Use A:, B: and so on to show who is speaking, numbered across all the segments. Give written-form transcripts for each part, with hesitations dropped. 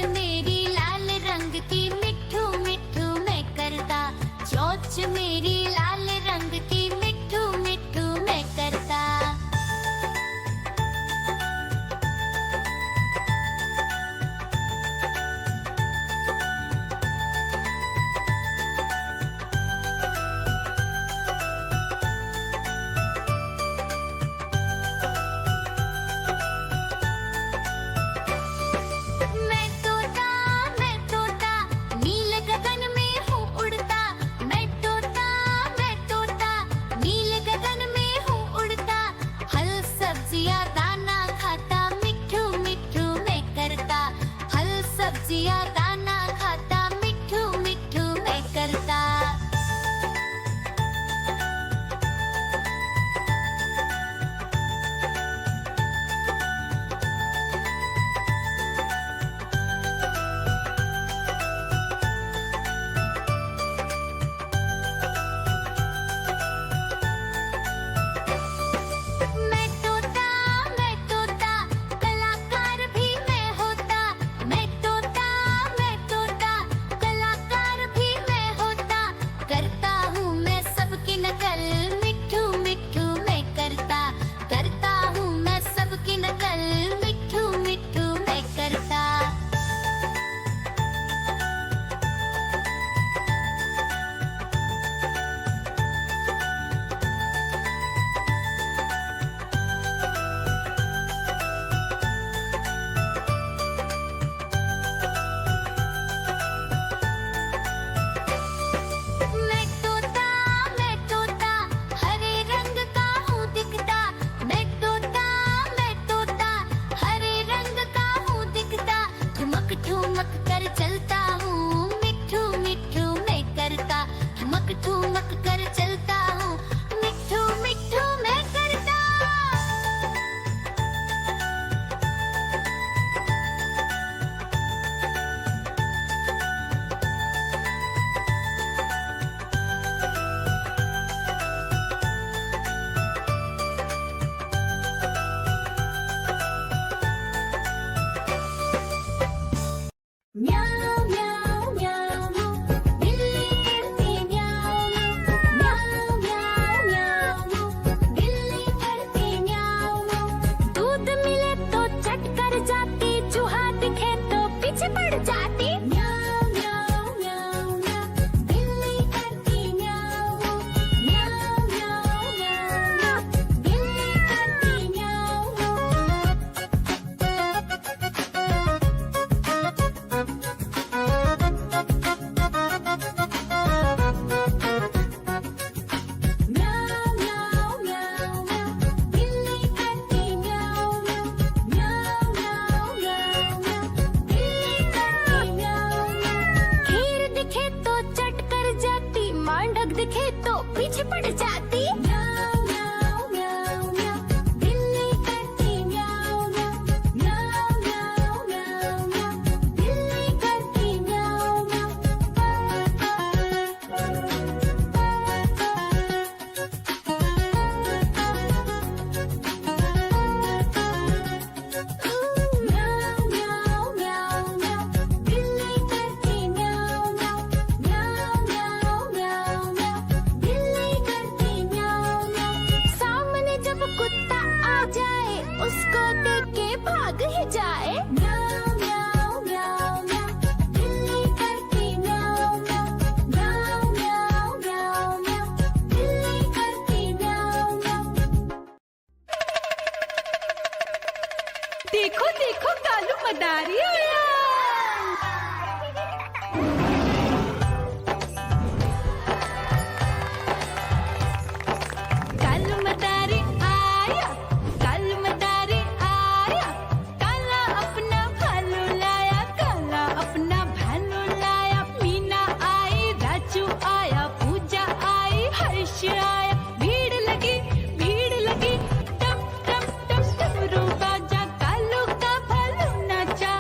A: मेरी लाल रंग की मिठू मिठू मैं करता, चोंच मेरी लाल रंग की मिठू मिठू मैं करता। सब्जियां दाना खाता मिठू मिठू मैं करता। ठुमक कर चलता हूँ मिठू मिठू मैं करता, ठुमक कर चलता हूँ मिठू मिठू मैं करता। म्याऊ म्याऊ म्याऊ बिल्ली करती म्याऊ म्याऊ म्याऊ म्याऊ बिल्ली करती म्याऊ। दूध मिले तो चट कर जाती, चूहा दिखे तो पीछे पड़ जाती। म्याऊ म्याऊ म्याऊ म्याऊ बिल्ली करती म्याऊ म्याऊ म्याऊ म्याऊ बिल्ली करती म्याऊ। दिखे तो पीछे पड़ जाती। म्याऊ म्याऊ म्याऊ म्याऊ बिल्ली करती म्याऊ म्याऊ म्याऊ म्याऊ म्याऊ बिल्ली करती म्याऊ म्याऊ म्याऊ म्याऊ म्याऊ बिल्ली करती म्याऊ म्याऊ म्याऊ म्याऊ सामने जब कुत्ता आ जाए उसको देख के भाग ही जाए। म्याऊ म्याऊ म्याऊ म्याऊ बिल्ली करती म्याऊ म्याऊ म्याऊ म्याऊ म्याऊ बिल्ली करती म्याऊ म्याऊ। देखो देखो कालू मदारी आया। भीड़ लगी टम टम टम रूबा जा कालू का भालू नाचा।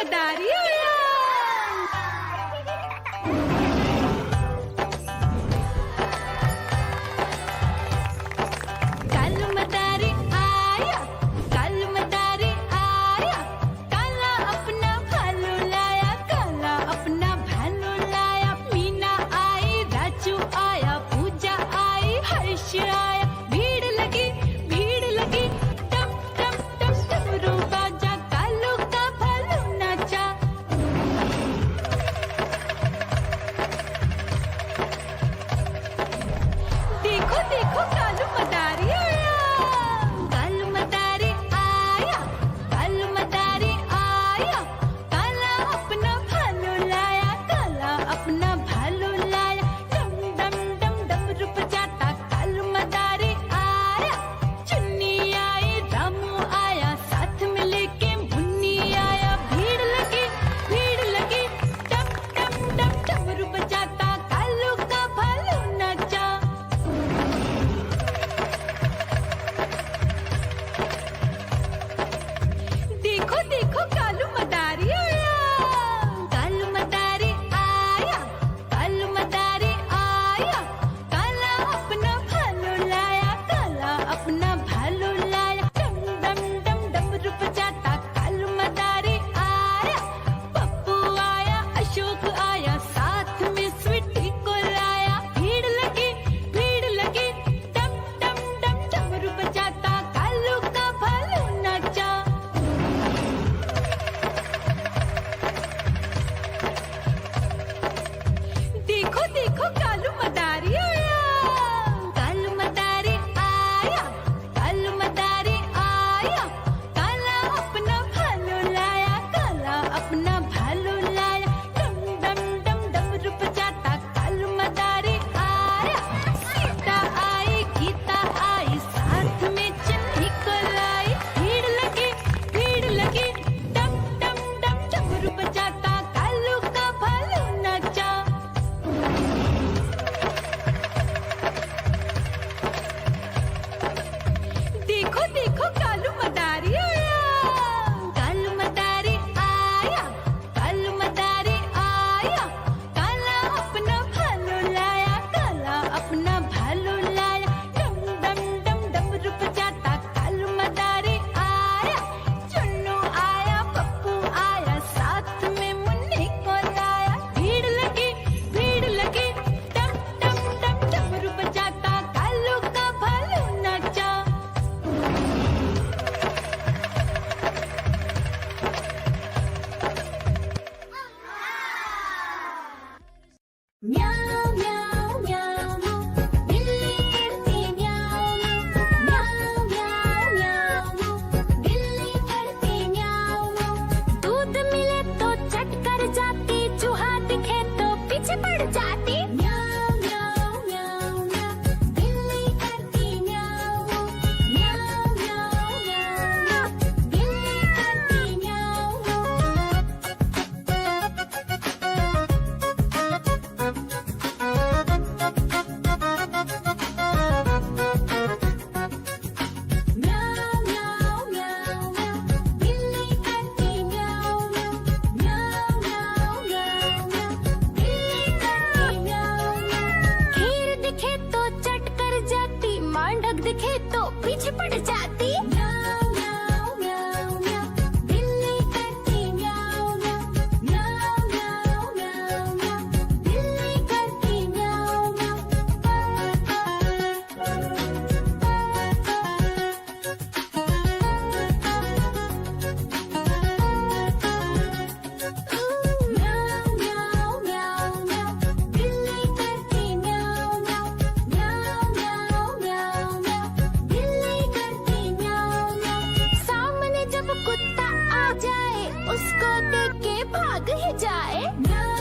A: मदारी आया। कालू मदारी आया, कालू मदारी आया, काला अपना भालू लाया, काला अपना भालू लाया। मीना आई, राजू आया, पूजा आई, हर्ष आया। भीड़ लगी, टम टम टम डमरू बाजा, कालू का भालू नाचा। देखो देखो कालू मदारी आया, कालू मदारी आया, कालू मदारी आया, काला अपना भालू लाया, काला अपना भालू लाया। डम डम डम डमरू बजाता कालू मदारी आया। चुन्नी आई, रामू आया, साथ में लेके मुन्नी आया। भीड़ लगी, टम टम टम डमरू बजाता कालू का भालू नाचा। देखो देखो कालू मदारी आया, कालू मदारी आया, कालू मदारी आया, काला अपना भालू लाया, काला अपना भालू लाया। डम डम डम डमरू बजाता कालू मदारी आया। पप्पू आया, अशोक आया, साथ में स्वीटी को लाया। भीड़ लगी, टम टम डम डमरू बजाता कालू का भालू नाचा। देखो देखो कालू मदारी आया, कालू मदारी आया, कालू मदारी आया, काला अपना भालू लाया, काला अपना भालू लाया। डम डम डम डमरू बजाता कालू मदारी आया। सीता आई, गीता आई, साथ में चन्नी को लाई। भीड़ लगी, टम टम डम डमरू बजाता कालू का भालू नाचा। देखो देखो कालू मदारी आया, कालू मदारी आया, कालू मदारी आया, काला अपना भालू लाया, काला अपना भालू लाया। डम डम डम डमरू बजाता कालू मदारी आया। चुन्नू आया, पप्पू आया, साथ में मुन्नी को लाया। भीड़ लगी, टम टम टम डमरू बजाता कालू का भालू नाचा। म्याऊ म्याऊ म्याऊ म्याऊ, बिल्ली करती म्याऊ म्याऊ, म्याऊ म्याऊ म्याऊ, बिल्ली करती म्याऊ म्याऊ। दूध मिले तो चट कर जाती, चूहा दिखे तो पीछे पड़ जाती। म्याऊ म्याऊ म्याऊ म्याऊ, बिल्ली करती म्याऊ म्याऊ, म्याऊ म्याऊ म्याऊ म्याऊ, बिल्ली करती म्याऊ म्याऊ म्याऊ म्याऊ म्याऊ, बिल्ली करती म्याऊ म्याऊ, म्याऊ म्याऊ म्याऊ म्याऊ, बिल्ली करती म्याऊ म्याऊ। खीर दिखे तो चट कर जाती, मांडक दिखे तो पीछे पड़ जाती। म्याऊ म्याऊ म्याऊ म्याऊ, बिल्ली करती म्याऊ म्याऊ, म्याऊ म्याऊ म्याऊ म्याऊ, बिल्ली करती म्याऊ म्याऊ। म्याऊ म्याऊ म्याऊ म्याऊ, बिल्ली करती म्याऊ म्याऊ, म्याऊ म्याऊ म्याऊ म्याऊ, बिल्ली करती म्याऊ म्याऊ। सामने जब कुत्ता आ जाए, उसको देख के भाग ही जाए। म्याऊ